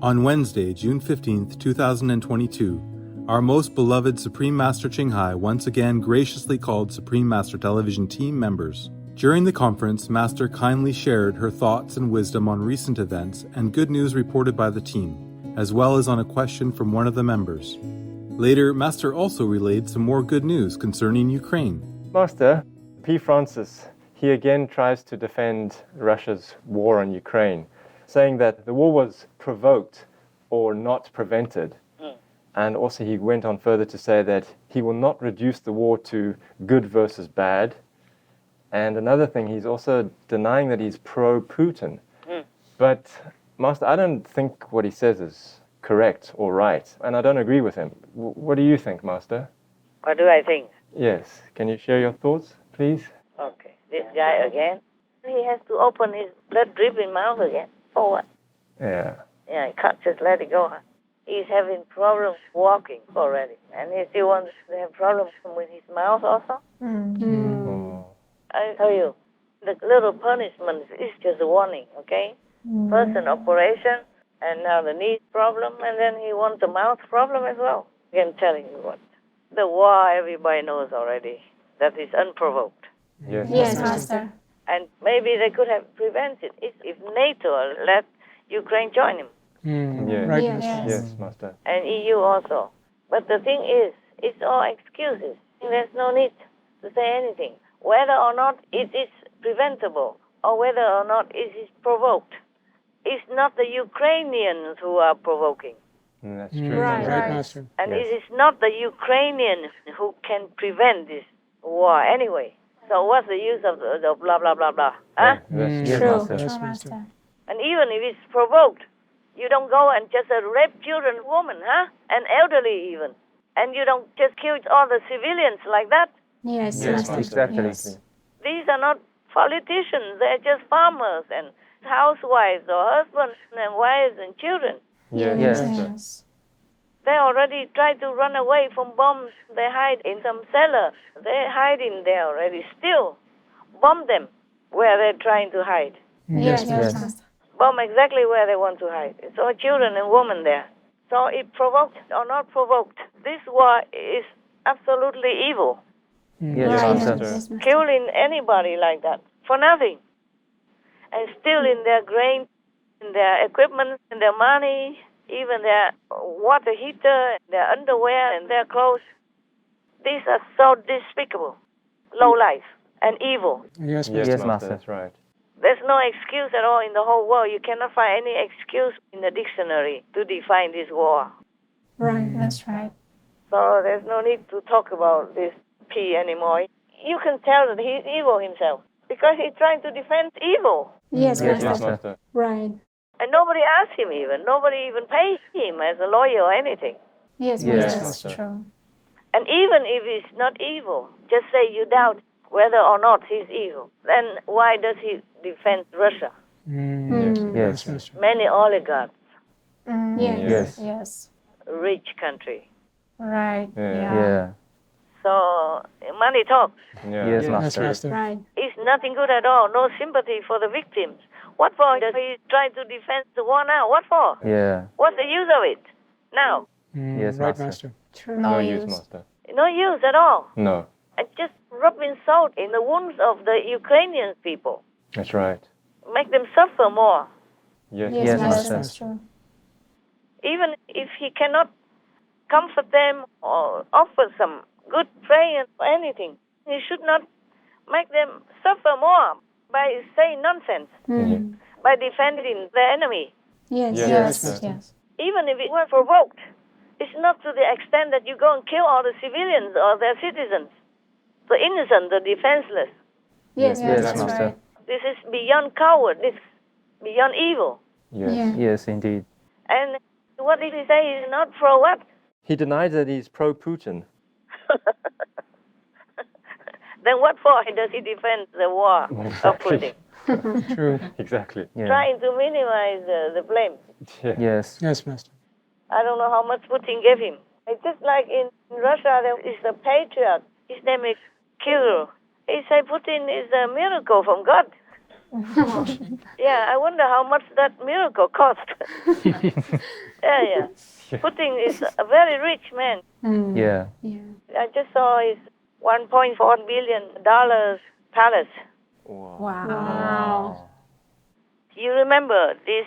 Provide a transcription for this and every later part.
On Wednesday, June 15th, 2022, our most beloved Supreme Master Ching Hai once again graciously called Supreme Master Television team members. During the conference, Master kindly shared her thoughts and wisdom on recent events and good news reported by the team, as well as on a question from one of the members. Later, Master also relayed some more good news concerning Ukraine. Master, P. Francis, he again tries to defend Russia's war on Ukraine, saying that the war was provoked or not prevented. And also he went on further to say that he will not reduce the war to good versus bad. And another thing, he's also denying that he's pro-Putin. But, Master, I don't think what he says is correct or right, and I don't agree with him. What do you think, Master? What do I think? Yes. Can you share your thoughts, please? Okay. This guy again, he has to open his blood dripping mouth again. For what? Yeah. Yeah, he can't just let it go. He's having problems walking already, and he still wants to have problems with his mouth also. Oh. I tell you, the little punishment is just a warning, okay? First an operation, and now the knee problem, and then he wants the mouth problem as well. I'm telling you what. The war, everybody knows already, that is unprovoked. Yes, Master. And maybe they could have prevented it if NATO let Ukraine join him. Yes. Right. Yes, Master. And EU also. But the thing is, it's all excuses. There's no need to say anything. Whether or not it is preventable or whether or not it is provoked, it's not the Ukrainians who are provoking. That's true. Right, Master. And Yes. it is not the Ukrainians who can prevent this war anyway. So what's the use of the blah, blah, blah, blah? Huh? That's True, true, Master. True, Master. And even if it's provoked, you don't go and just rape children, women, huh? And elderly even. And you don't just kill all the civilians like that. Yes, Yes, Master. exactly. Yes. These are not politicians. They're just farmers and housewives or husbands and wives and children. Yes, Master. Yes. They already tried to run away from bombs. They hide in some cellar. They're hiding there already. Still, bomb them where they're trying to hide. Yes, Yes. Master. Bomb exactly where they want to hide. It's all children and women there. So it provoked or not provoked, this war is absolutely evil. Yes, Right. Master. Yes, Master. Killing anybody like that for nothing. And stealing their grain, their equipment, and their money, even their water heater, their underwear, and their clothes. These are so despicable, low life, and evil. Yes, Yes, Master. Master. That's right. There's no excuse at all in the whole world. You cannot find any excuse in the dictionary to define this war. Right, that's right. So there's no need to talk about this P anymore. You can tell that he's evil himself because he's trying to defend evil. Yes, Yes, Master. Master. Right. And nobody asked him even. Nobody even pays him as a lawyer or anything. Yes, Yes, Master. Master. That's true. And even if he's not evil, just say you doubt whether or not he's evil. Then why does he defend Russia? Yes. Master. Many oligarchs, Yes. Yes. Yes. rich country. Right. Yeah. Yeah. So money talks. Yeah. Yes, Yes, Master. Master. Right. It's nothing good at all. No sympathy for the victims. What for does he try to defend the war now? What for? Yeah. What's the use of it now? Yes, right, Master. Master. True. No use, Master. No use at all. No. And just rubbing salt in the wounds of the Ukrainian people. That's right. Make them suffer more. Yes. Yes, Yes, Master. Master. That's true. Even if he cannot comfort them or offer some good prayer or anything, he should not make them suffer more by saying nonsense, by defending the enemy. Yes. Yes, Yes. Master. Yes. Even if it were provoked, it's not to the extent that you go and kill all the civilians or their citizens, the innocent, the defenseless. Yes. Yes, That's Master. right. This is beyond coward. This is beyond evil. Yes. Yeah. Yes, indeed. And what did he say? He's not pro what? He denies that he's pro-Putin. Then what for does he defend the war of Putin? True. Exactly. Yeah. Trying to minimize the blame. Yeah. Yes. Yes, Master. I don't know how much Putin gave him. It's just like in Russia, there is a patriarch. His name is Kirill. He said Putin is a miracle from God. Yeah, I wonder how much that miracle cost. Yeah. Putin is a very rich man. Yeah. I just saw his $1.4 billion palace. Wow. You remember this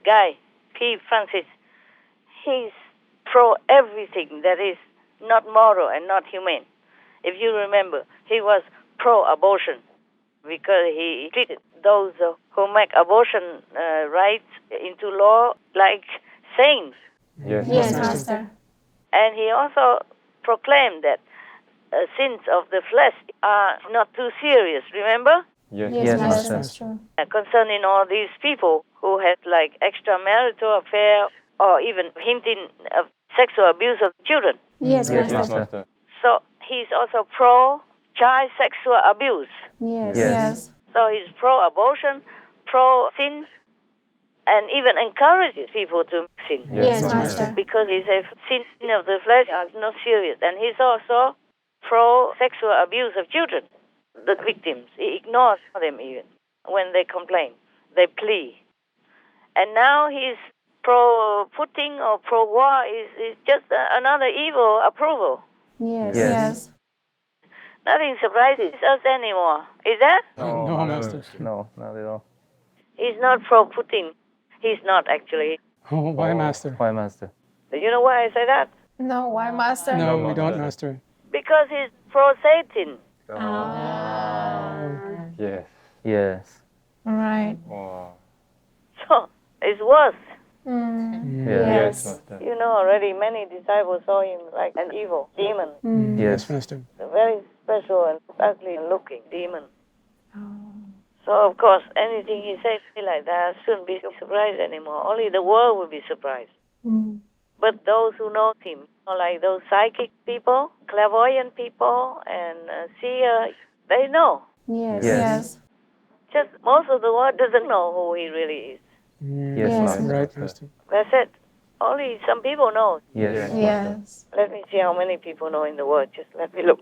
guy, P. Francis? He's pro everything that is not moral and not humane. If you remember, he was pro-abortion because he treated those who make abortion rights into law like saints. Yes. Yes, Master. And he also proclaimed that sins of the flesh are not too serious, remember? Yes. Yes, Master. Master. That's true. Concerning all these people who had like extramarital affair or even hinting of sexual abuse of children. Yes, Yes, Master. Master. So he's also pro-child sexual abuse. Yes. Yes. Yes. So he's pro-abortion, pro-sin, and even encourages people to sin. Yes, Yes, Master. Because he says sin of the flesh are not serious. And he's also pro-sexual abuse of children, the victims. He ignores them even when they complain. They plea. And now he's pro-Putin or pro-war is just another evil approval. Yes. Yes. Yes. Nothing surprises us anymore. Is that? No, Master. No, not at all. He's not pro-Putin. He's not actually. Oh, why, Master? Why, Master? Do you know why I say that? No, why, Master? No, we don't, Master. Because he's pro-Satan. Yes. Yes. Right. Wow. So it's worse. Yes, Yes. Master. You know already many disciples saw him like an evil demon. Yes. Master. A very special and ugly looking demon. So of course anything he says like that shouldn't be surprised anymore. Only the world will be surprised. But those who know him, like those psychic people, clairvoyant people, and seer, they know. Yes. Yes. Yes. Just most of the world doesn't know who he really is. Yes, Yes. Master. Right, Master. That's it. Only some people know. Yes. Yes. Let me see how many people know in the world. Just let me look.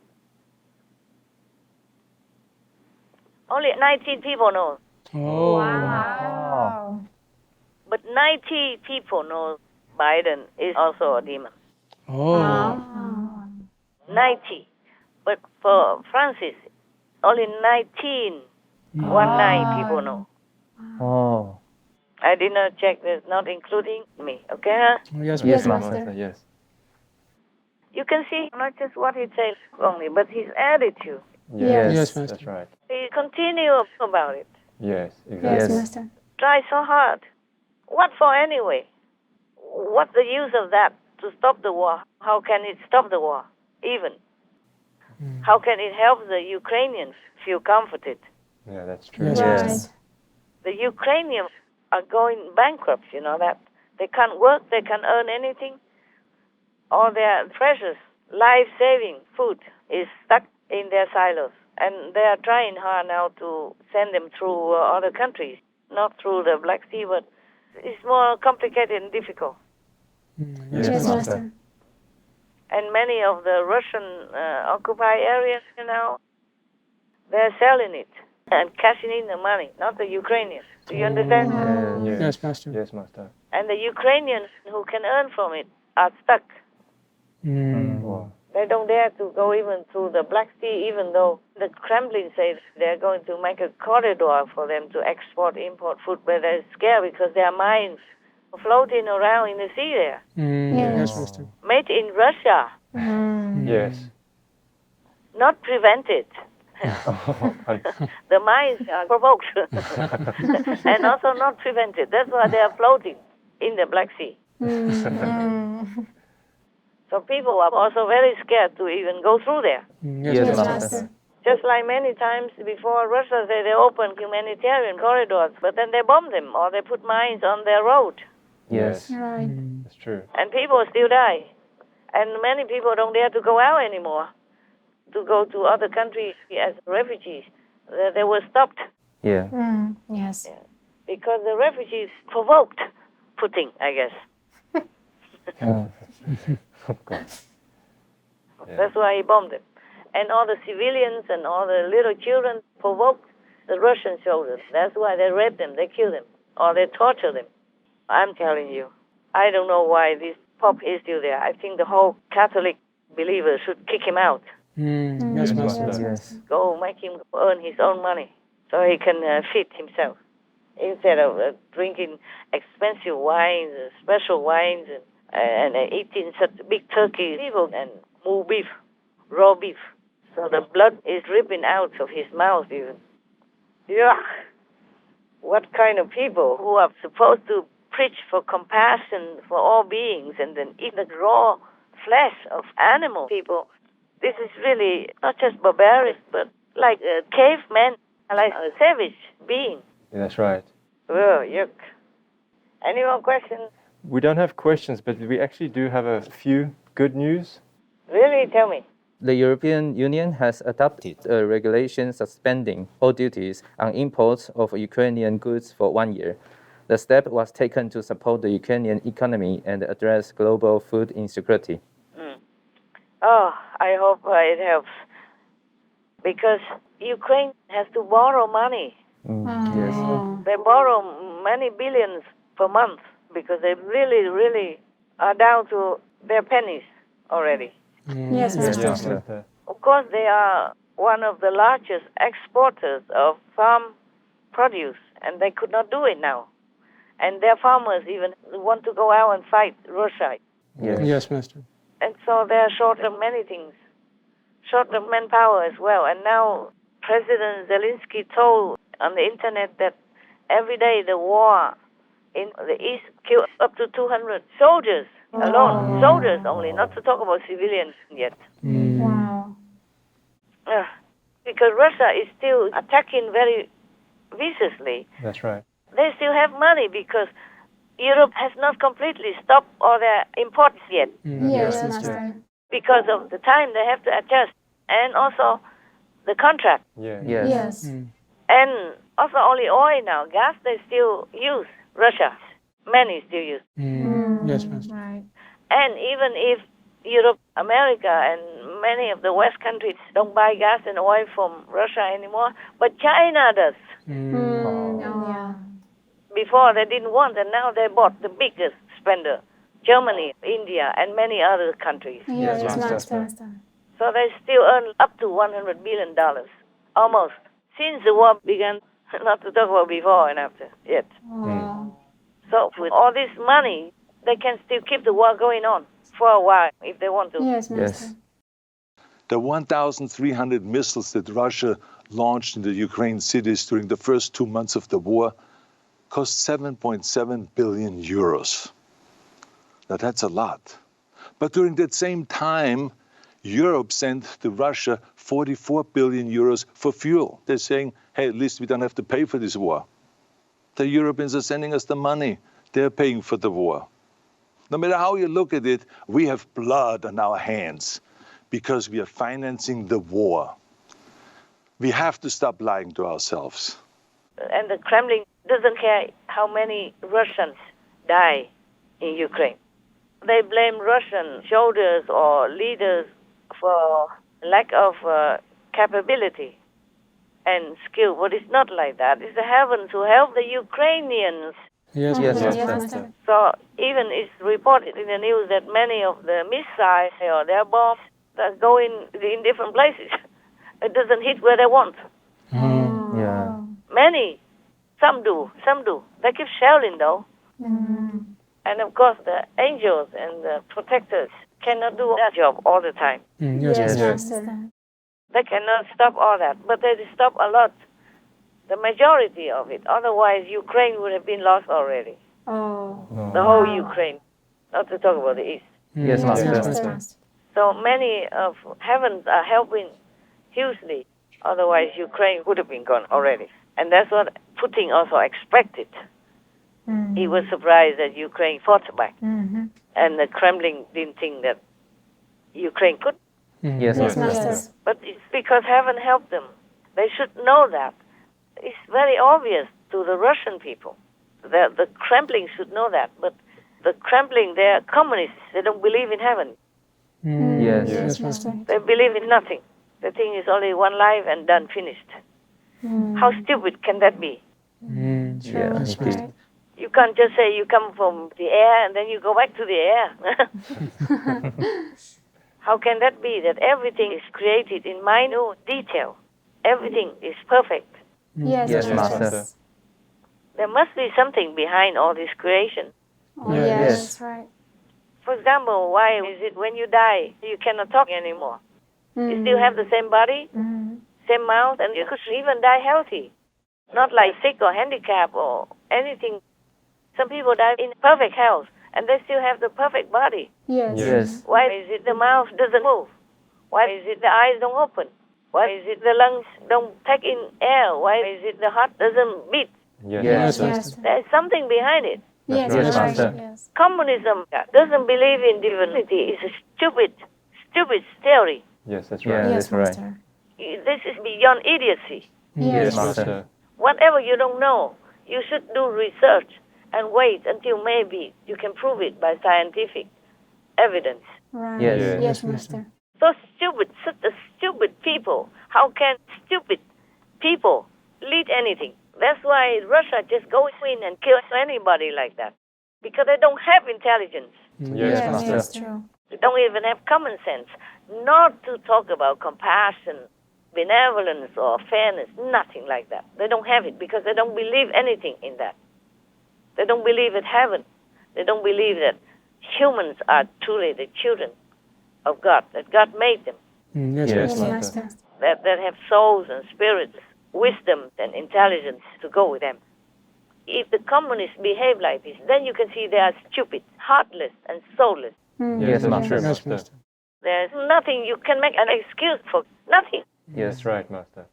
Only 19 people know. Oh. Wow. But 90 people know Biden is also a demon. Oh. 90. But for Francis, only 19. 19 people know. Oh. I did not check this, not including me. Okay? Huh? Oh, yes, Yes, Master. Master. Yes. You can see not just what he says only, but his attitude. Yes. Yes, Master. That's right. He continues about it. Yes. Yes, Exactly. Master. Try so hard. What for anyway? What's the use of that to stop the war? How can it stop the war, even? How can it help the Ukrainians feel comforted? Yeah, that's true. Yes, Right. Master. The Ukrainians are going bankrupt, you know that. They can't work, they can't earn anything. All their precious, life-saving food is stuck in their silos. And they are trying hard now to send them through other countries, not through the Black Sea, but it's more complicated and difficult. Yes, Yes, Master. Master. And many of the Russian occupied areas, you know, they're selling it and cashing in the money, not the Ukrainians. Do you understand? Yes. Yes, Master. Yes, Master. And the Ukrainians who can earn from it are stuck. Wow. They don't dare to go even through the Black Sea, even though the Kremlin says they're going to make a corridor for them to export, import food, but they're scared because their mines are floating around in the sea there. Yes, Master. Made in Russia, Yes. not prevented. The mines are provoked and also not prevented. That's why they are floating in the Black Sea. So people are also very scared to even go through there. Yes, Yes, Master. Master. Just like many times before, Russia said they opened humanitarian corridors, but then they bomb them or they put mines on their road, Yes. Right. That's true. and people still die. And many people don't dare to go out anymore, to go to other countries as refugees. They were stopped Yeah. Yes. because the refugees provoked Putin, I guess. Of course. That's why he bombed them. And all the civilians and all the little children provoked the Russian soldiers. That's why they rape them, they kill them, or they torture them. I'm telling you, I don't know why this Pope is still there. I think the whole Catholic believers should kick him out. Yes, Yes, Master. Master. Yes. Go make him earn his own money so he can feed himself instead of drinking expensive wines, special wines, and eating such big turkey and mule beef, raw beef. So the blood is dripping out of his mouth even. Yeah. What kind of people who are supposed to preach for compassion for all beings and then eat the raw flesh of animal people? This is really not just barbaric, but like a caveman, like a savage being. Yeah, that's right. Oh, yuck. Any more questions? We don't have questions, but we actually do have a few good news. Really? Tell me. The European Union has adopted a regulation suspending all duties on imports of Ukrainian goods for 1 year. The step was taken to support the Ukrainian economy and address global food insecurity. Oh, I hope it helps. Because Ukraine has to borrow money. Yes. They borrow many billions per month because they really, really are down to their pennies already. Yes, Yes, Master. Master. Of course, they are one of the largest exporters of farm produce, and they could not do it now. And their farmers even want to go out and fight Russia. Yes, Master. And so they are short of many things, short of manpower as well. And now President Zelensky told on the internet that every day the war in the east killed up to 200 soldiers alone. Soldiers only, not to talk about civilians yet. Wow. Because Russia is still attacking very viciously. That's right. They still have money because Europe has not completely stopped all their imports yet Yes, Master. because of the time they have to adjust and also the contract. Yeah. Yes. Yes. And also only oil now. Gas they still use. Russia. Many still use. Yes, Master. Right. And even if Europe, America, and many of the West countries don't buy gas and oil from Russia anymore, but China does. Yeah. Before they didn't want, and now they bought the biggest spender. Germany, India, and many other countries. Yes, Master. Master. So they still earn up to $100 billion, almost, since the war began, not to talk about before and after yet. Wow. So with all this money, they can still keep the war going on for a while if they want to. Yes, Master. Yes. The 1,300 missiles that Russia launched in the Ukraine cities during the first 2 months of the war cost 7.7 billion euros. Now that's a lot. But during that same time, Europe sent to Russia 44 billion euros for fuel. They're saying, hey, at least we don't have to pay for this war. The Europeans are sending us the money. They're paying for the war. No matter how you look at it, we have blood on our hands because we are financing the war. We have to stop lying to ourselves. And the Kremlin doesn't care how many Russians die in Ukraine. They blame Russian soldiers or leaders for lack of capability and skill, but it's not like that. It's the heavens who help the Ukrainians. Yes, Yes, Master. Yes, Master. Master. So even it's reported in the news that many of the missiles or their bombs that go in different places. It doesn't hit where they want. Yeah. Many, some do. They keep shelling though. And of course the angels and the protectors cannot do that job all the time. Yes, Yes, Master. Master. They cannot stop all that, but they stop a lot, the majority of it. Otherwise Ukraine would have been lost already. Oh. The whole Ukraine, not to talk about the East. Yes, Yes, Master. Master. So many of heavens are helping hugely. Otherwise, Ukraine would have been gone already. And that's what Putin also expected. He was surprised that Ukraine fought back. And the Kremlin didn't think that Ukraine could. Yes, Yes, Master. Master. But it's because heaven helped them. They should know that. It's very obvious to the Russian people. The Kremlin should know that. But the Kremlin, they're communists. They don't believe in heaven. Yes. Yes, Master. They believe in nothing. They think it's only one life and done, finished. How stupid can that be? Yeah, That's indeed. right. You can't just say you come from the air and then you go back to the air. How can that be that everything is created in minute detail? Everything is perfect. Yes, Yes, Master. Master. There must be something behind all this creation. Oh, Yeah, yes, yes. that's right. For example, why is it when you die, you cannot talk anymore? You still have the same body, same mouth, and you could even die healthy. Not like sick or handicapped or anything. Some people die in perfect health, and they still have the perfect body. Yes. Yes. Why is it the mouth doesn't move? Why is it the eyes don't open? Why is it the lungs don't take in air? Why is it the heart doesn't beat? Yes, Yes. Master. Yes. There's something behind it. Yes, Yes, that's right. Master. Yes. Communism doesn't believe in divinity. It's a stupid theory. Yes, that's Yeah, right. Yes, that's right. Master. This is beyond idiocy. Yes, Yes, Master. Master. Whatever you don't know, you should do research and wait until maybe you can prove it by scientific evidence. Right. Yes. Yes. Yes, Master. So stupid, such a stupid people. How can stupid people lead anything? That's why Russia just goes in and kills anybody like that. Because they don't have intelligence. Yes, Yes, Master. that's true. They don't even have common sense. Not to talk about compassion, benevolence, or fairness. Nothing like that. They don't have it because they don't believe anything in that. They don't believe in heaven. They don't believe that humans are truly the children of God, that God made them, Yes, Yes, Yes, Master. Master. Master. that have souls and spirits, wisdom and intelligence to go with them. If the communists behave like this, then you can see they are stupid, heartless, and soulless. Yes, that's Master. true, Yes, Master. Master. There's nothing you can make an excuse for. Nothing. That's right, Master.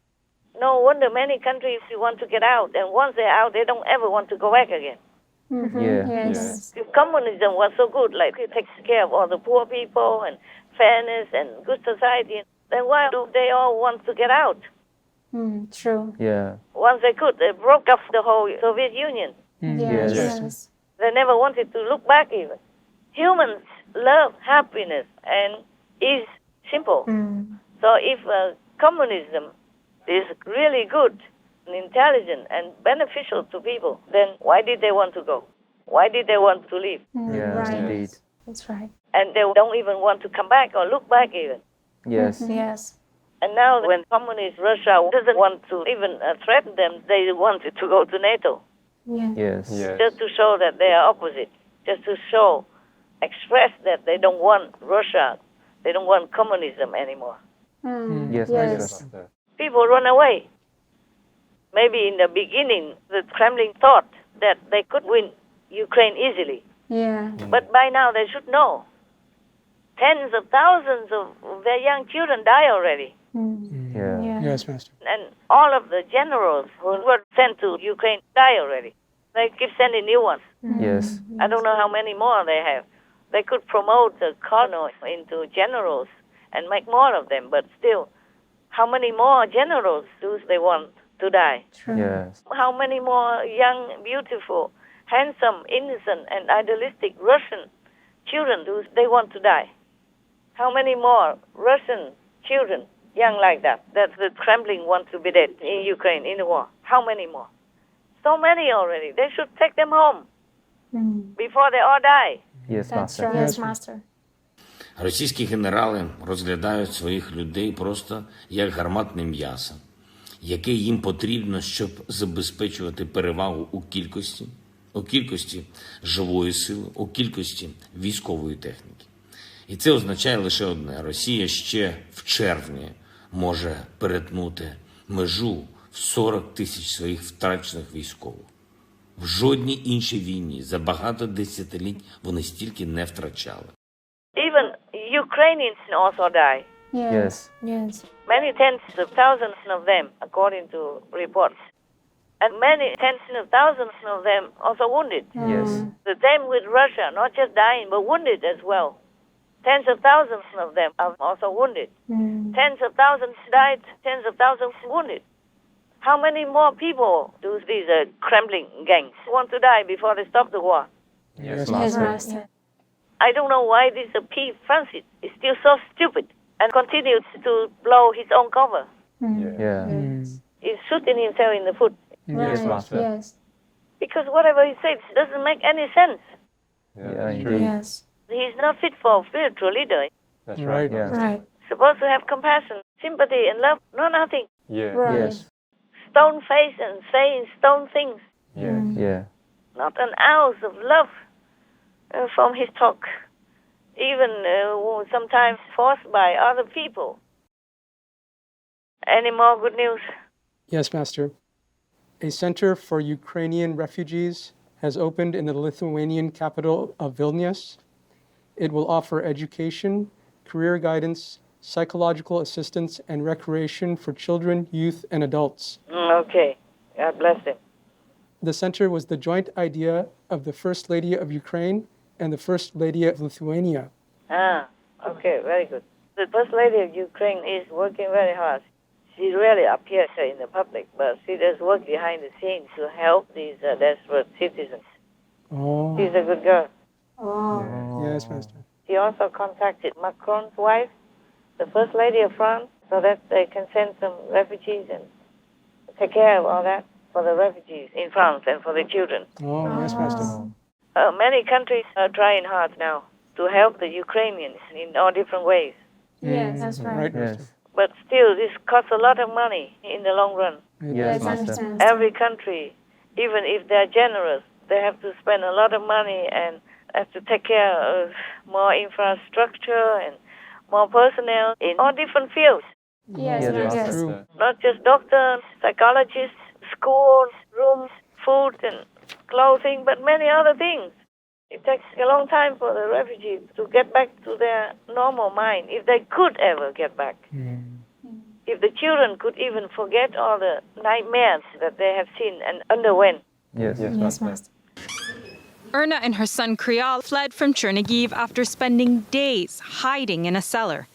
No wonder many countries want to get out, and once they're out, they don't ever want to go back again. Yeah. Yes. If communism was so good, like it takes care of all the poor people and fairness and good society, then why do they all want to get out? True. Yeah. Once they could, they broke up the whole Soviet Union. Yes. Yes. Yes. They never wanted to look back even. Humans love happiness and is simple. So if communism is really good and intelligent and beneficial to people, then why did they want to go? Why did they want to leave? Yeah, Right. indeed. That's right. And they don't even want to come back or look back even. Yes. Yes. And now when communist Russia doesn't want to even threaten them, they wanted to go to NATO, Yeah. Yes. Yes. just to show that they are opposite, just to show, express that they don't want Russia, they don't want communism anymore. Yes, Yes, Yes. Master. People run away. Maybe in the beginning, the Kremlin thought that they could win Ukraine easily. Yeah. But by now, they should know. Tens of thousands of their young children die already. Yeah. Yeah. Yes, Master. And all of the generals who were sent to Ukraine die already. They keep sending new ones. Yes. I don't know how many more they have. They could promote the colonels into generals and make more of them, but still, how many more generals do they want to die? True. Yes. How many more young, beautiful, handsome, innocent, and idealistic Russian children do they want to die? How many more Russian children, young like that the Kremlin wants to be dead in Ukraine, in the war? How many more? So many already. They should take them home before they all die. Yes, That's Master. right. Yes, Master. Російські генерали розглядають своїх людей просто як гарматне м'ясо, яке їм потрібно, щоб забезпечувати перевагу у кількості живої сили, у кількості військової техніки. І це означає лише одне: Росія ще в червні може перетнути межу в 40 тисяч своїх втрачених військових. В жодній іншій війні за багато десятиліть вони стільки не втрачали. Even Ukrainians also die. Yes. Yes. Many tens of thousands of them, according to reports. And many tens of thousands of them also wounded. Yes. The same with Russia, not just dying, but wounded as well. Tens of thousands of them are also wounded. Tens of thousands died, tens of thousands wounded. How many more people do these Kremlin gangs want to die before they stop the war? Yes, Yes, Master. Master. I don't know why this P. Francis is still so stupid and continues to blow his own cover. Yeah. is shooting himself in the foot. Right. Master. Yes. Because whatever he says doesn't make any sense. Yeah, Yeah, that's indeed. true. Yes. He's not fit for a spiritual leader. That's Right. right. Yeah. Right. Supposed to have compassion, sympathy, and love. No, nothing. Yeah. Right. Yes. Stone face and saying stone things. Yeah. Yeah. Not an ounce of love from his talk. Even sometimes forced by other people. Any more good news? Yes, Master. A center for Ukrainian refugees has opened in the Lithuanian capital of Vilnius. It will offer education, career guidance, psychological assistance, and recreation for children, youth, and adults. Okay. God bless them. The center was the joint idea of the First Lady of Ukraine and the First Lady of Lithuania. Okay, very good. The First Lady of Ukraine is working very hard. She rarely appears in the public, but she does work behind the scenes to help these desperate citizens. Oh, She's a good girl. Oh. yes, Master. She also contacted Macron's wife, the First Lady of France, so that they can send some refugees and take care of all that for the refugees in France and for the children. Oh, yes, Master. Many countries are trying hard now to help the Ukrainians in all different ways. Yes, that's right. Right, Yes. Master. But still, this costs a lot of money in the long run. It Yes, does. I Master. understand. Every country, even if they're generous, they have to spend a lot of money and have to take care of more infrastructure and more personnel in all different fields. Yes, Yes, yes, Master. True. Not just doctors, psychologists, schools, rooms, food and clothing, but many other things. It takes a long time for the refugees to get back to their normal mind, if they could ever get back. If the children could even forget all the nightmares that they have seen and underwent. Yes. Yes, Yes, Master. Master. Erna and her son Krial fled from Chernihiv after spending days hiding in a cellar.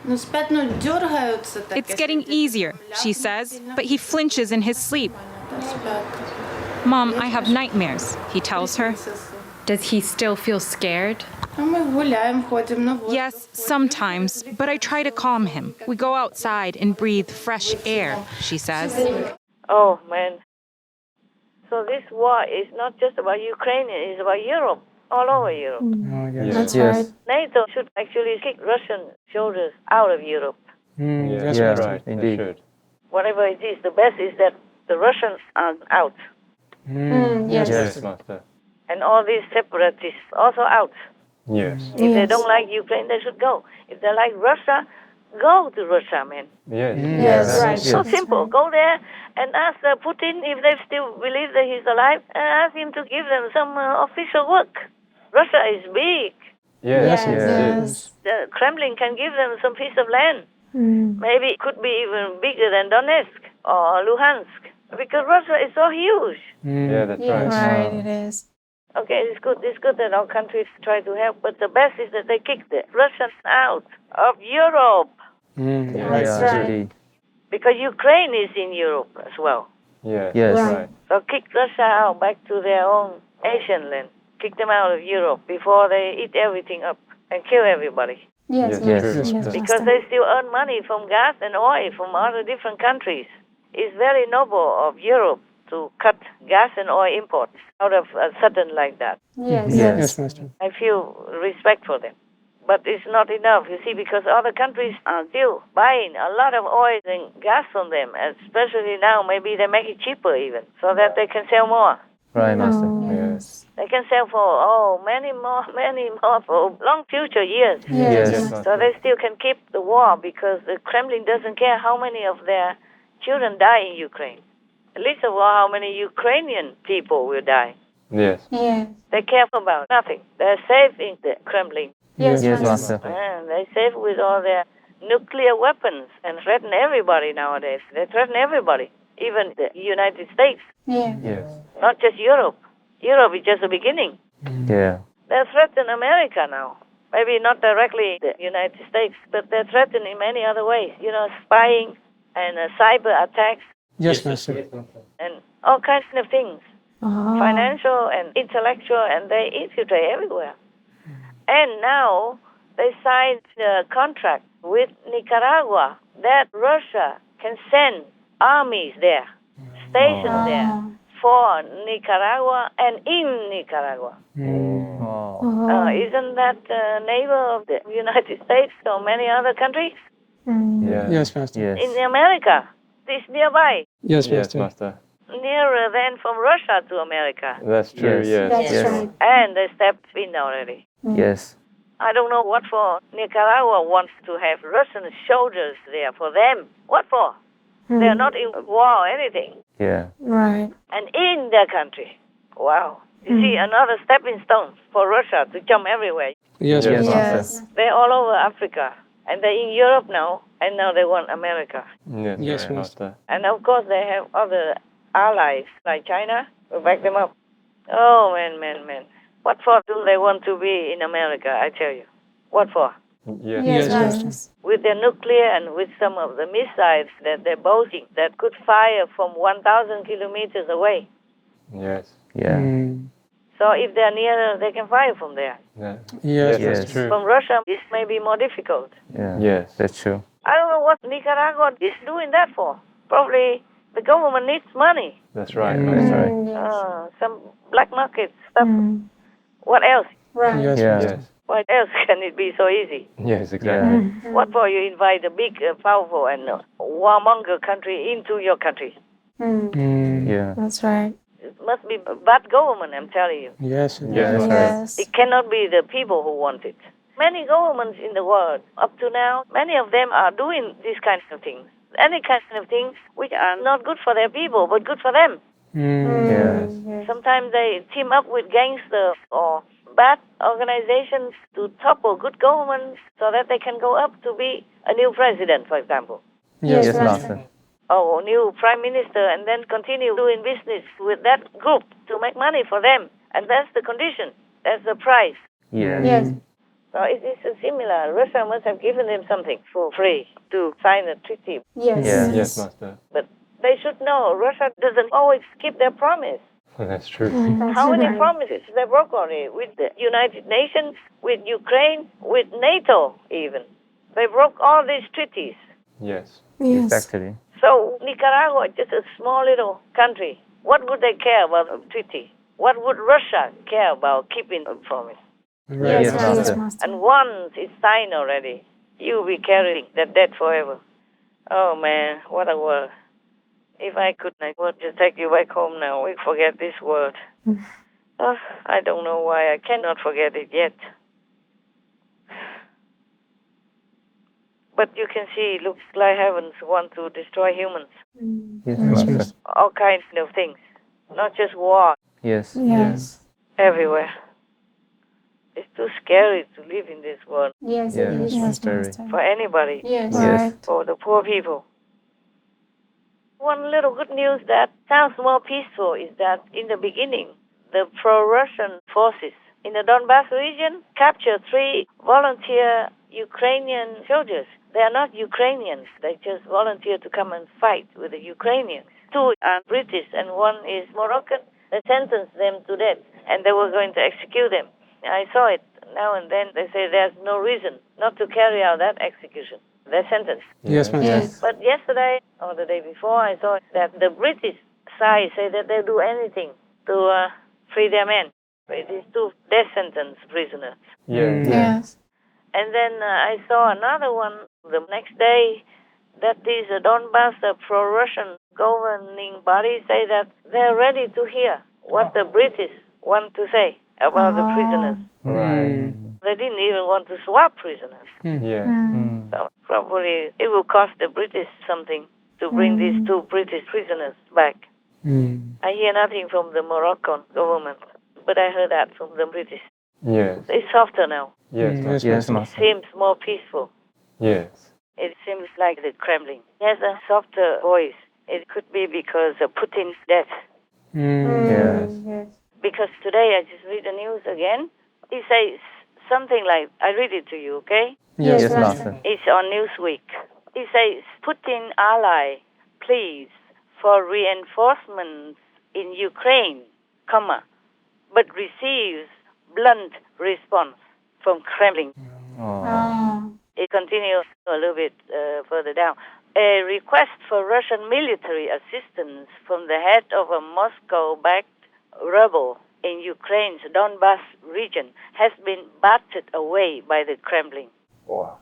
It's getting easier, she says, but he flinches in his sleep. Mom, I have nightmares, he tells her. Does he still feel scared? Yes, sometimes, but I try to calm him. We go outside and breathe fresh air, she says. Oh, man. So this war is not just about Ukraine, it's about Europe, all over Europe. Oh, yes. That's Yes. right. NATO should actually kick Russian soldiers out of Europe. Yes, Yes, Yeah. that's Master. right. They Indeed. should. Whatever it is, the best is that the Russians are out. Yes. Yes, Master. And all these separatists also out. Yes. If they Yes. don't like Ukraine, they should go. If they like Russia, go to Russia, man. Yes. Yes, That's right. So That's simple. right. Go there and ask Putin if they still believe that he's alive, and ask him to give them some official work. Russia is big. Yes. Yes, yes. The Kremlin can give them some piece of land. Maybe it could be even bigger than Donetsk or Luhansk, because Russia is so huge. Yeah, that's Yes. right. Right, it is. Okay, it's good. It's good that our countries try to help, but the best is that they kick the Russians out of Europe, That's Yeah, right. indeed. because Ukraine is in Europe as well. Yes. Yes. That's Right. right. So kick Russia out back to their own Asian land. Kick them out of Europe before they eat everything up and kill everybody. Yes, Yes, yes, true. yes, Yes, Because Master. they still earn money from gas and oil from other different countries. It's very noble of Europe to cut gas and oil imports out of a sudden like that. Yes, Yes. Yes, Master. I feel respect for them. But it's not enough, you see, because other countries are still buying a lot of oil and gas from them, especially now. Maybe they make it cheaper even, so that they can sell more. Right, Master. Oh, Yes. They can sell for, many more for long future years. Yes. Yes, So they still can keep the war because the Kremlin doesn't care how many of their children die in Ukraine. Least of all, how many Ukrainian people will die. Yes. Yes. They care about nothing. They're safe in the Kremlin. Yes, Yes, Master. Master. And they're safe with all their nuclear weapons and threaten everybody nowadays. They threaten everybody, even the United States, Yeah. Yes. not just Europe. Europe is just the beginning. Yeah. They threaten America now. Maybe not directly the United States, but they're threatened in many other ways. Spying and cyber attacks Yes, Master. and all kinds of things. Oh. Financial and intellectual, and they infiltrate everywhere. And now they signed a contract with Nicaragua that Russia can send armies there, stationed there for Nicaragua and in Nicaragua. Isn't that neighbor of the United States or many other countries? Yes, Master. Yes. In America, this nearby, Yes, Yes, Master. Master. nearer than from Russia to America. That's true, Yes. yes. Yes. And they stepped in already. Yes. I don't know what for Nicaragua wants to have Russian soldiers there for them. What for? They're not in war or anything. Yeah. Right. And in their country. Wow. You see, another stepping stone for Russia to jump everywhere. Yes, Yes. Master. Yes. They're all over Africa. And they're in Europe now. And now they want America. Yes, Yes, right, Master. Master. And of course, they have other allies like China to back them up. Oh, man. What for do they want to be in America, I tell you? What for? Yes. Yes, Yes. Master. With their nuclear and with some of the missiles that they're boasting that could fire from 1,000 kilometers away. Yes. Yeah. So if they're nearer, they can fire from there. Yeah. Yes, Yes. That's true. From Russia, it may be more difficult. Yeah. Yes. That's true. I don't know what Nicaragua is doing that for. Probably the government needs money. That's right. That's right. Yes. Some black market stuff. What else? Right. Yes, Yeah. Master. Yes. What else can it be so easy? Yes, exactly. What for you invite a big, powerful, and warmonger country into your country? Yeah. That's right. It must be a bad government, I'm telling you. Yes. Yes, that's right. Yes. It cannot be the people who want it. Many governments in the world, up to now, many of them are doing these kinds of things. Any kinds of things which are not good for their people, but good for them. Yes. Sometimes they team up with gangsters or bad organizations to topple good governments so that they can go up to be a new president, for example, Yes, Yes, Master. Master. or new prime minister, and then continue doing business with that group to make money for them. And that's the condition. That's the price. Yeah. Yes. So it is similar. Russia must have given them something for free to sign a treaty. Yes. Yeah. Yes, Master. But they should know Russia doesn't always keep their promise. That's true. How many promises they broke already with the United Nations, with Ukraine, with NATO even. They broke all these treaties. Yes. Yes. Exactly. So Nicaragua is just a small little country. What would they care about a treaty? What would Russia care about keeping a promise? Right. Yes, Master. Master. And once it's signed already, you'll be carrying that debt forever. Oh man, what a world. If I could, I would just take you back home now. We forget this word. I don't know why I cannot forget it yet. But you can see it looks like heavens want to destroy humans. Yes, Yes, Master. Master. All kinds of things. Not just war, Yes. Yes. everywhere. It's too scary to live in this world Yes. Yeah. It is. Yes, Yes, very. Master. for anybody, Yes. Yes. Right. for the poor people. One little good news that sounds more peaceful is that in the beginning, the pro-Russian forces in the Donbass region captured 3 volunteer Ukrainian soldiers. They are not Ukrainians. They just volunteered to come and fight with the Ukrainians. 2 are British and 1 is Moroccan. They sentenced them to death and they were going to execute them. I saw it now and then. They say there's no reason not to carry out that execution. They're sentenced. Yes, Master. Yes. But yesterday or the day before, I saw that the British side say that they'll do anything to free their men. It is 2 death sentence prisoners. Yes. Yes. And then I saw another one the next day that these Donbass pro-Russian governing bodies say that they're ready to hear what the British want to say about the prisoners. Right. They didn't even want to swap prisoners. Yes. So probably it will cost the British something to bring these 2 British prisoners back. I hear nothing from the Moroccan government, but I heard that from the British. Yes. It's softer now. Yes. Yes, Yes, Master. Master. Seems more peaceful. Yes. It seems like the Kremlin has a softer voice. It could be because of Putin's death. Yes. Yes. Because today I just read the news again. It says something like, I read it to you, okay? Yes, Yes, Master. Master. It's on Newsweek. It says, Putin ally pleads for reinforcements in Ukraine, comma, but receives blunt response from Kremlin. Oh. It continues a little bit further down. a request for Russian military assistance from the head of a Moscow-backed rebel in Ukraine's Donbas region has been batted away by the Kremlin. Wow.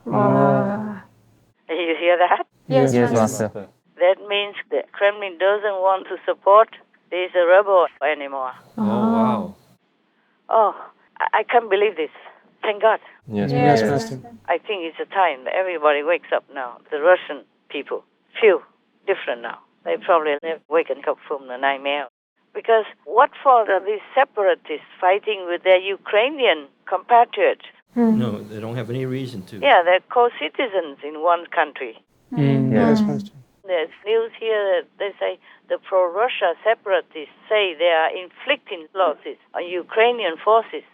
You hear that? Yes, Yes, Master. Master. That means the Kremlin doesn't want to support this rebel anymore. Wow. Oh, I can't believe this. Thank God. Yes, Yes, Master. Master. I think it's a time that everybody wakes up now. The Russian people feel different now. They probably never waken up from the nightmare. Because what fault are these separatists fighting with their Ukrainian compatriots? No, they don't have any reason to. Yeah, they're co-citizens in one country. Yes, Master. There's news here that they say the pro-Russia separatists say they are inflicting losses on Ukrainian forces.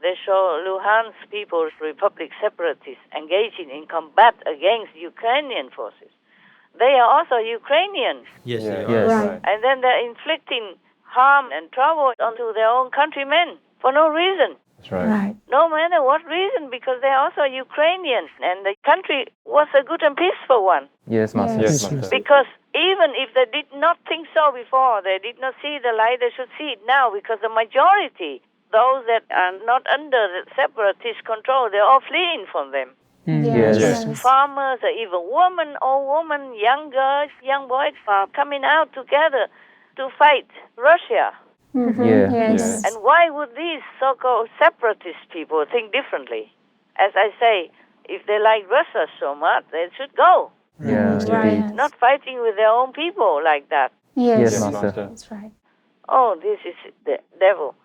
They show Luhansk People's Republic separatists engaging in combat against Ukrainian forces. They are also Ukrainians. Yes, Yeah, they are. Yes. right. And then they're inflicting harm and trouble onto their own countrymen for no reason. That's right. No matter what reason, because they're also Ukrainians. And the country was a good and peaceful one. Yes, Master. Yes, Yes, Master. Because even if they did not think so before, they did not see the light, they should see it now. Because the majority, those that are not under the separatist control, they're all fleeing from them. Yes. Yes. Farmers, even women, old women, young girls, young boys are coming out together to fight Russia. Yeah. Yes. And why would these so-called separatist people think differently? As I say, if they like Russia so much, they should go. Yeah. Right. Not fighting with their own people like that. Yes, Yes, Master. Master. That's right. Oh, this is the devil.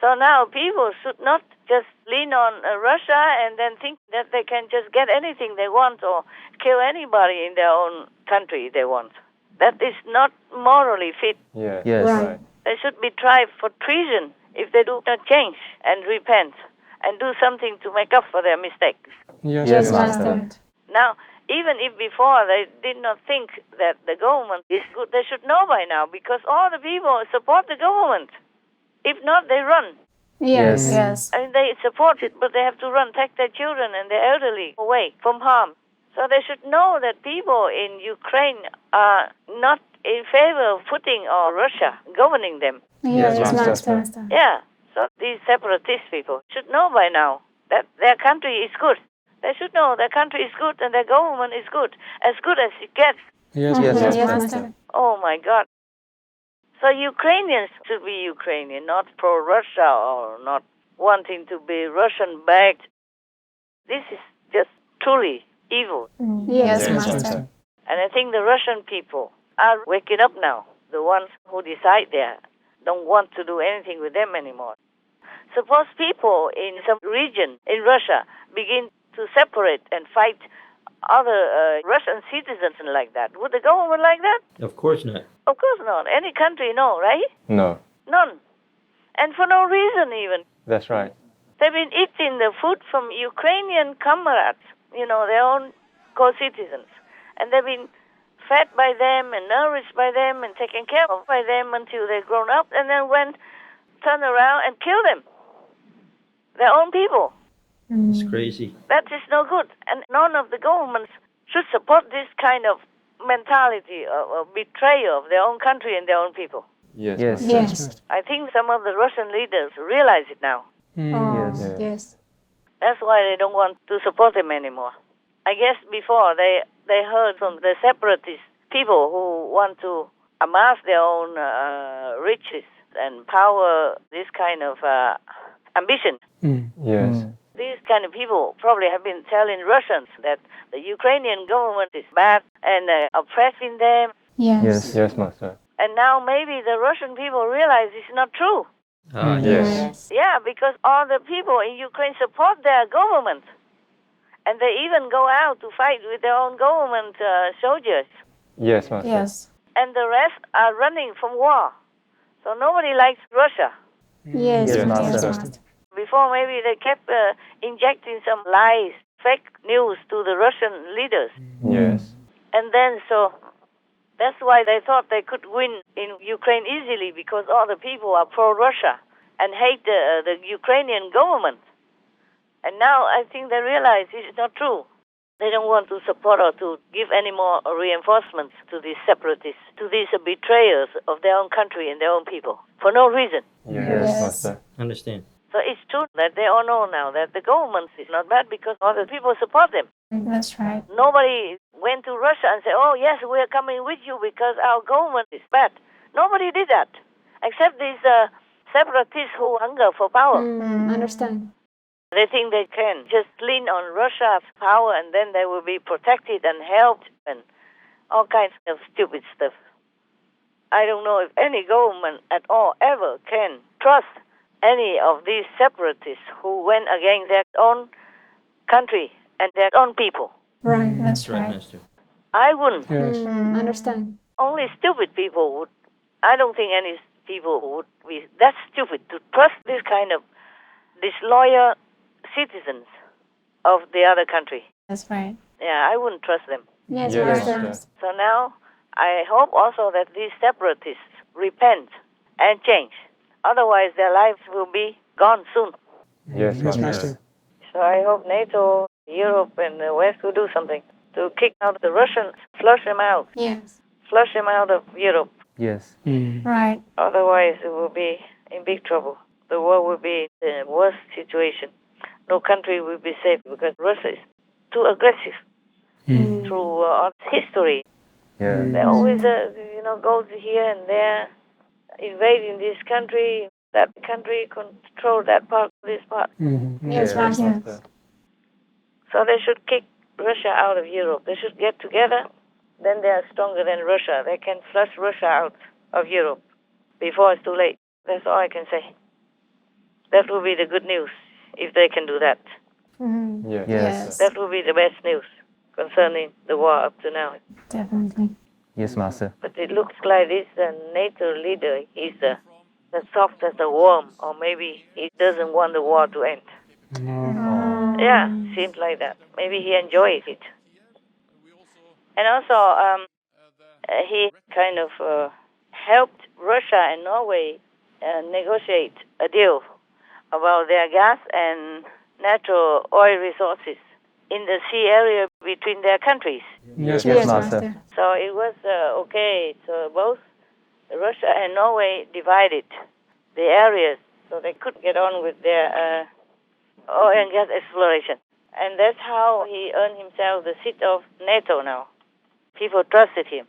So now people should not just lean on Russia and then think that they can just get anything they want or kill anybody in their own country they want. That is not morally fit. Yes. Yes. Right. They should be tried for treason if they do not change and repent and do something to make up for their mistakes. Yes, Yes, Master. Master. Now, even if before they did not think that the government is good, they should know by now because all the people support the government. If not, they run. Yes, Yes. yes. I mean, they support it, but they have to run, take their children and their elderly away from harm. So they should know that people in Ukraine are not in favor of Putin or Russia governing them. Yes, Yes, Master. Master. Yeah, so these separatist people should know by now that their country is good. They should know their country is good and their government is good as it gets. Yes, Yes, Master. Yes, Master. Master. Oh, my God. So Ukrainians should be Ukrainian, not pro-Russia or not wanting to be Russian-backed. This is just truly evil. Yes, Yes, Master. Master. And I think the Russian people are waking up now. The ones who decide there don't want to do anything with them anymore. Suppose people in some region in Russia begin to separate and fight other Russian citizens like that. Would the government like that? Of course not. Of course not. Any country, no, right? No. None. And for no reason even. That's right. They've been eating the food from Ukrainian comrades, their own co-citizens. And they've been fed by them and nourished by them and taken care of by them until they're grown up and then turn around and kill them. Their own people. It's crazy. That is no good. And none of the governments should support this kind of mentality of betrayal of their own country and their own people. Yes. Yes. Master. Yes. I think some of the Russian leaders realize it now. Oh, Yes. yes. That's why they don't want to support them anymore. I guess before they heard from the separatist people who want to amass their own riches and power, this kind of ambition. Yes. These kind of people probably have been telling Russians that the Ukrainian government is bad and oppressing them. Yes. Yes. Yes, Master. And now maybe the Russian people realize it's not true. Yes. Yeah, because all the people in Ukraine support their government. And they even go out to fight with their own government soldiers. Yes, Master. Yes. And the rest are running from war. So nobody likes Russia. Yes, Yes, Master. Master. Before, maybe they kept injecting some lies, fake news to the Russian leaders. Yes. And then so that's why they thought they could win in Ukraine easily because all the people are pro-Russia and hate the Ukrainian government. And now I think they realize it's not true. They don't want to support or to give any more reinforcements to these separatists, to these betrayers of their own country and their own people, for no reason. Yes, Yes. Master. Understand. So it's true that they all know now that the government is not bad because other people support them. That's right. Nobody went to Russia and said, oh, yes, we are coming with you because our government is bad. Nobody did that, except these separatists who hunger for power. Understand. They think they can just lean on Russia's power and then they will be protected and helped and all kinds of stupid stuff. I don't know if any government at all ever can trust any of these separatists who went against their own country and their own people. Right. That's That's right, right. Master. I wouldn't. Yes. Understand. Only stupid people would. I don't think any people would be that stupid to trust this kind of disloyal citizens of the other country. That's right. Yeah, I wouldn't trust them. Yes, Yes, Master. Master. So now I hope also that these separatists repent and change. Otherwise, their lives will be gone soon. Yes, Yes, Master. Master. So I hope NATO, Europe, and the West will do something to kick out the Russians, flush them out of Europe. Yes. Right. Otherwise, it will be in big trouble. The world will be in a worse situation. No country will be safe because Russia is too aggressive through history. Yeah. They always, goes here and there, invading this country, that country, control that part, this part. Yes, Master. So they should kick Russia out of Europe. They should get together. Then they are stronger than Russia. They can flush Russia out of Europe before it's too late. That's all I can say. That will be the good news if they can do that. Yes. Yes. That will be the best news concerning the war up to now. Definitely. Yes, Master. But it looks like this NATO leader is as soft as a worm, or maybe he doesn't want the war to end. Yeah, seems like that. Maybe he enjoys it. And also, he kind of helped Russia and Norway negotiate a deal about their gas and natural oil resources in the sea area between their countries. Yes, Yes, Master. Master. So it was okay. So both Russia and Norway divided the areas so they could get on with their oil and gas exploration. And that's how he earned himself the seat of NATO now. People trusted him,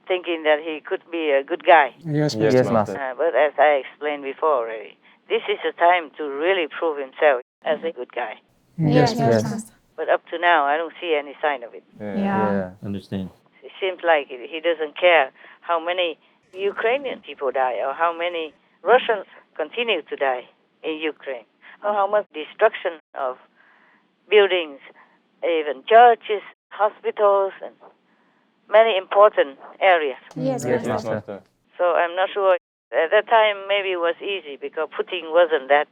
thinking that he could be a good guy. Yes, Yes, Yes, Master. Master. But as I explained before already, this is a time to really prove himself as a good guy. Yes, Yes, Yes. Master. But up to now, I don't see any sign of it. Yeah. Yeah. Understand. It seems like he doesn't care how many Ukrainian people die or how many Russians continue to die in Ukraine or how much destruction of buildings, even churches, hospitals, and many important areas. Yes, Yes, Master. Yes, Master. So I'm not sure. At that time, maybe it was easy because Putin wasn't that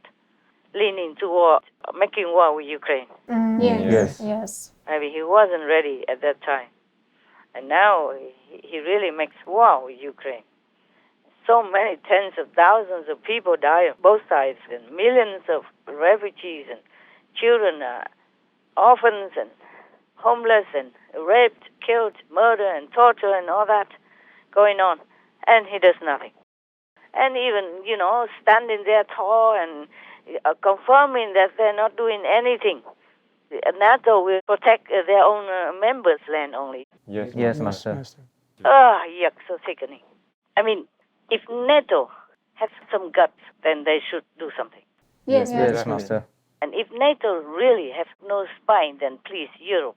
leaning toward making war with Ukraine. Yes. Yes. Yes. Maybe he wasn't ready at that time. And now he really makes war with Ukraine. So many tens of thousands of people die on both sides, and millions of refugees and children are orphans and homeless and raped, killed, murder and torture and all that going on. And he does nothing. And even, standing there tall and confirming that they're not doing anything. NATO will protect their own members' land only. Yes, Yes, Master. Master. Yuck, so sickening. I mean, if NATO has some guts, then they should do something. Yes, Yes, Master. Master. And if NATO really has no spine, then please, Europe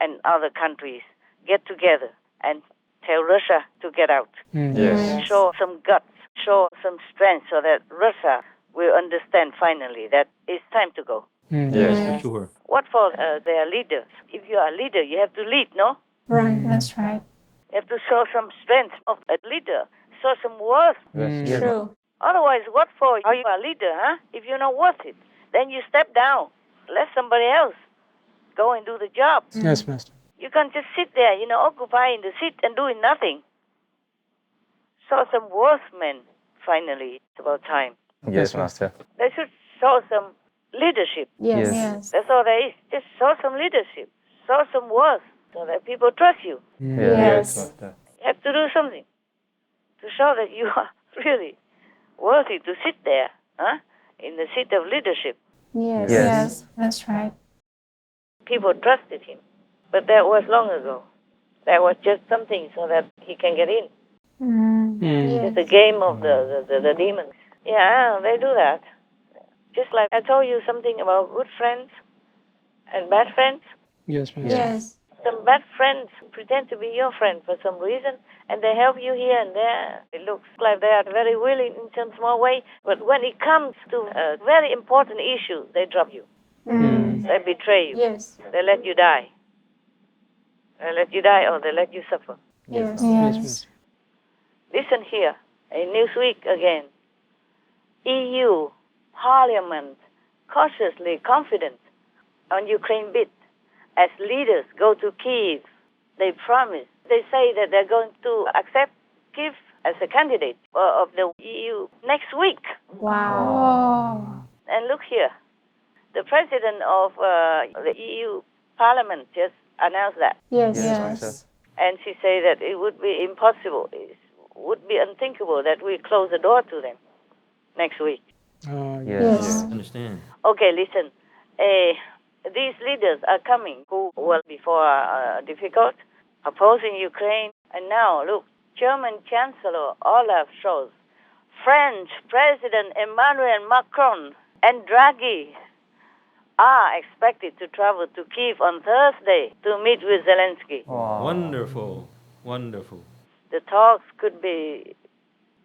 and other countries get together and tell Russia to get out. Yes. Show some guts, show some strength so that Russia will understand finally that it's time to go. Yes. For sure. What for their leaders? If you are a leader, you have to lead, no? Right. That's right. You have to show some strength of a leader, show some worth. Yes. True. Otherwise, what for? Are you a leader, huh? If you're not worth it, then you step down. Let somebody else go and do the job. Yes, Master. You can't just sit there, occupying the seat and doing nothing. Show some worth, men, finally. It's about time. Yes, Master. They should show some leadership. Yes. Yes. Yes. That's all there is. Just show some leadership. show some worth so that people trust you. Yes, Yes. Master. You have to do something to show that you are really worthy to sit there, in the seat of leadership. Yes. Yes. Yes. That's right. People trusted him, but that was long ago. That was just something so that he can get in. Yes. It's a game of the demons. Yeah, they do that. Just like I told you something about good friends and bad friends. Yes, Master. Yes. Some bad friends pretend to be your friend for some reason, and they help you here and there. It looks like they are very willing in some small way, but when it comes to a very important issue, they drop you. They betray you. Yes. They let you die. They let you die or they let you suffer. Yes. Yes, Yes. Master. Listen here, in Newsweek again. EU Parliament cautiously confident on Ukraine bid. As leaders go to Kyiv, they promise, they say that they're going to accept Kyiv as a candidate of the EU next week. Wow. And look here, the president of the EU Parliament just announced that. Yes. Yes, Yes. Master. And she said that it would be impossible, it would be unthinkable that we close the door to them next week. Yes. Yes. Understand. Okay, listen. These leaders are coming who were before difficult, opposing Ukraine. And now, look, German Chancellor Olaf Scholz, French President Emmanuel Macron, and Draghi are expected to travel to Kyiv on Thursday to meet with Zelensky. Wow. Wonderful. Wonderful. The talks could be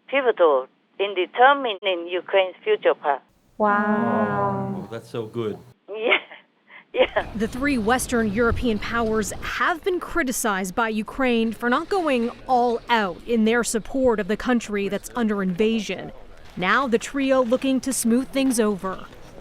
pivotal in determining Ukraine's future path. Wow. Oh, that's so good. Yeah, yeah. The three Western European powers have been criticized by Ukraine for not going all out in their support of the country that's under invasion. Now the trio looking to smooth things over.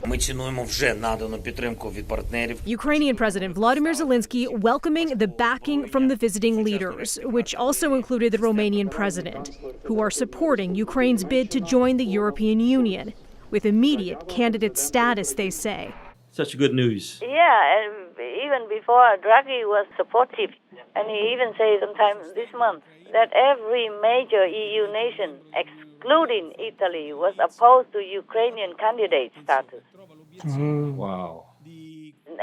Ми цінуємо вже надану підтримку від партнерів. Ukrainian President Vladimir Zelensky welcoming the backing from the visiting leaders, which also included the Romanian president, who are supporting Ukraine's bid to join the European Union, with immediate candidate status, they say. Such good news. Yeah, and even before Draghi was supportive, and he even said sometime this month that every major EU nation, excluding Italy, was opposed to Ukrainian candidate status. Wow.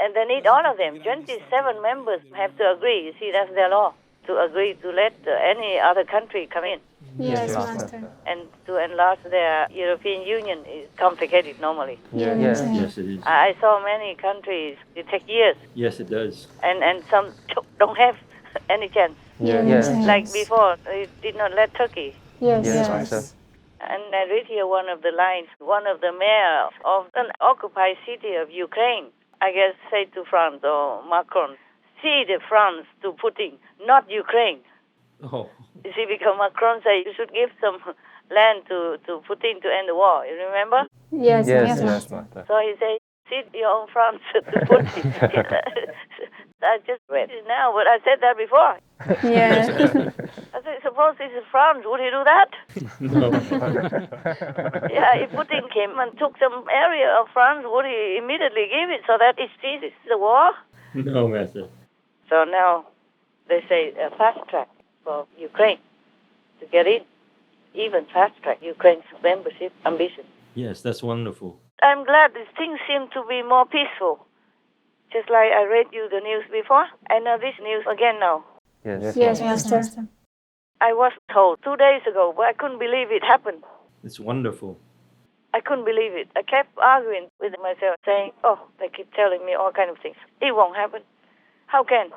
And they need all of them. 27 members have to agree. You see, that's their law, to agree to let any other country come in. Yes, Yes. Master. And to enlarge their European Union is complicated normally. Yes. Yes, it is. I saw many countries, it takes years, Yes, it does. and some don't have any chance. Yes. Like before, they did not let Turkey. Yes. Yes, Yes. Master. And I read here one of the lines, one of the mayors of an occupied city of Ukraine, I guess, say to France or Macron, see the France to Putin, not Ukraine. Oh, You see, because Macron said you should give some land to Putin to end the war. You remember? Yes. Yes. Yes. Yes. Master. So he said, see your own France to Putin. I just read it now, but I said that before. Yes. I said, suppose this is France, would he do that? no. Yeah, if Putin came and took some area of France, would he immediately give it so that it ceases the war? No, Master. So now they say a fast track for Ukraine to get in, even fast track Ukraine's membership ambition. Yes, that's wonderful. I'm glad these things seem to be more peaceful. Just like I read you the news before, I know this news again now. Yes. Yes, Master. I was told 2 days ago, but I couldn't believe it happened. It's wonderful. I couldn't believe it. I kept arguing with myself, saying, oh, they keep telling me all kind of things. It won't happen. How can?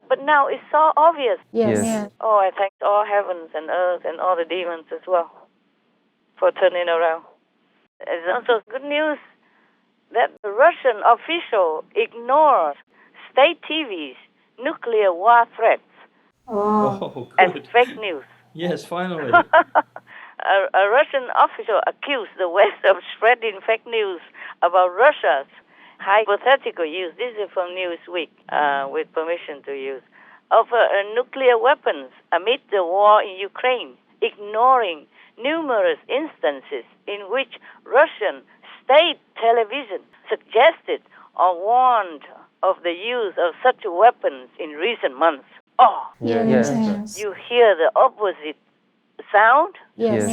But now it's so obvious. Yes. Yes. Yes. Oh, I thank all heavens and earth and all the demons as well for turning around. It's also good news that the Russian official ignored state TV's nuclear war threats Oh. Oh, as good. fake news. Yes, finally. A Russian official accused the West of spreading fake news about Russia's hypothetical use, this is from Newsweek, with permission to use, of nuclear weapons amid the war in Ukraine, ignoring numerous instances in which Russian state television suggested or warned of the use of such weapons in recent months. Oh, Yes. you hear the opposite sound? Yes.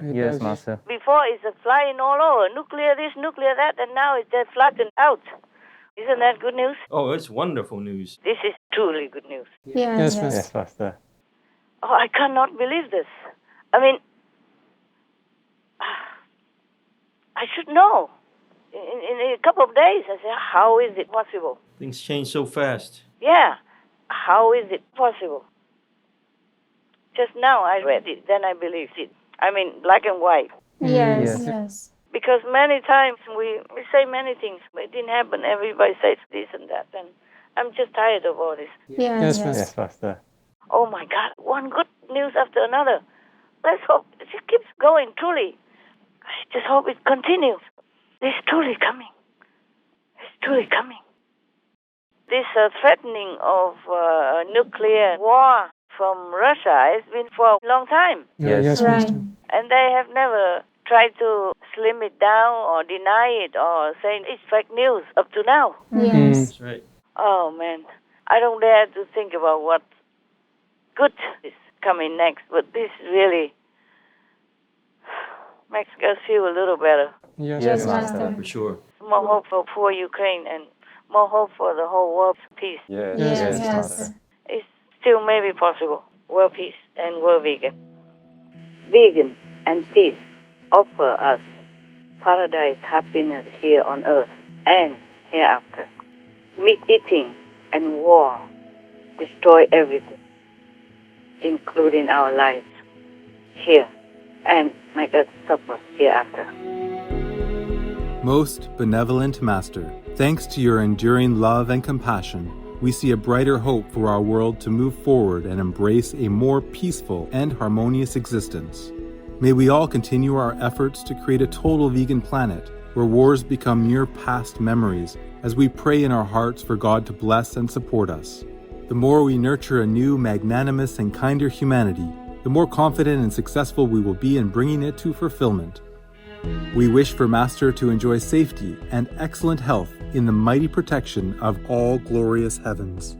Yes, Master. Before it's flying all over, nuclear this, nuclear that, and now it's just flattened out. Isn't that good news? Oh, it's wonderful news. This is truly good news. Yes, Master. Yes, Master. Oh, I cannot believe this. I mean, I should know. In a couple of days, I said, how is it possible? Things change so fast. Yeah, how is it possible? Just now I read it, then I believed it. I mean, black and white. Yes. Because many times we say many things, but it didn't happen. Everybody says this and that, and I'm just tired of all this. Yes, Master. Yes, Master. Oh my God, one good news after another. Let's hope it just keeps going, truly. I just hope it continues. It's truly coming. It's truly coming. This threatening of nuclear war from Russia has been for a long time. Yes, Right. Master. And they have never tried to slim it down or deny it or say it's fake news up to now. Yes. That's right. Oh, man. I don't dare to think about what good is coming next, but this really makes us feel a little better. Yes, Yes, Master. Master. For sure. More hope for poor Ukraine and more hope for the whole world's peace. Yes, Yes, yes, yes. Master. It's still maybe possible. World peace and world vegan. Vegan and peace offer us paradise happiness here on earth and hereafter. Meat eating and war destroy everything, including our lives here, and make us suffer hereafter. Most benevolent Master, thanks to your enduring love and compassion, we see a brighter hope for our world to move forward and embrace a more peaceful and harmonious existence. May we all continue our efforts to create a total vegan planet where wars become mere past memories as we pray in our hearts for God to bless and support us. The more we nurture a new, magnanimous, and kinder humanity, the more confident and successful we will be in bringing it to fulfillment. We wish for Master to enjoy safety and excellent health in the mighty protection of all glorious heavens.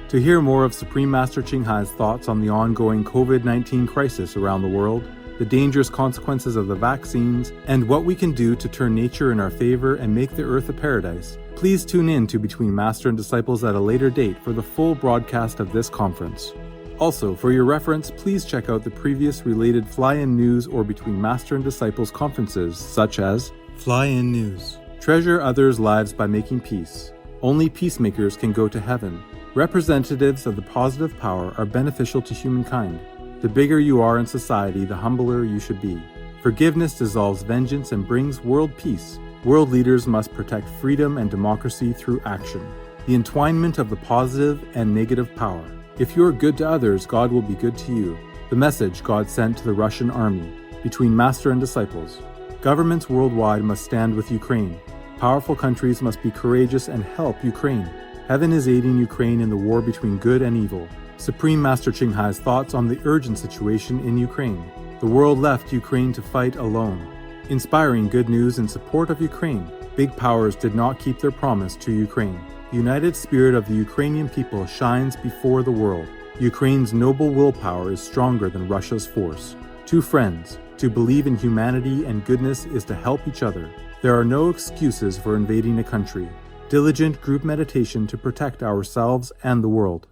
To hear more of Supreme Master Ching Hai's thoughts on the ongoing COVID-19 crisis around the world, the dangerous consequences of the vaccines, and what we can do to turn nature in our favor and make the earth a paradise, please tune in to Between Master and Disciples at a later date for the full broadcast of this conference. Also, for your reference, please check out the previous related Fly-In News or Between Master and Disciples conferences, such as Fly-In News, Treasure Others' Lives by Making Peace, Only Peacemakers Can Go to Heaven, Representatives of the Positive Power Are Beneficial to Humankind. The bigger you are in society, the humbler you should be. Forgiveness dissolves vengeance and brings world peace. World leaders must protect freedom and democracy through action. The entwinement of the positive and negative power. If you are good to others, God will be good to you. The message God sent to the Russian army. Between Master and Disciples. Governments worldwide must stand with Ukraine. Powerful countries must be courageous and help Ukraine. Heaven is aiding Ukraine in the war between good and evil. Supreme Master Ching Hai's thoughts on the urgent situation in Ukraine. The world left Ukraine to fight alone. Inspiring good news in support of Ukraine. Big powers did not keep their promise to Ukraine. The united spirit of the Ukrainian people shines before the world. Ukraine's noble willpower is stronger than Russia's force. Two friends. To believe in humanity and goodness is to help each other. There are no excuses for invading a country. Diligent group meditation to protect ourselves and the world.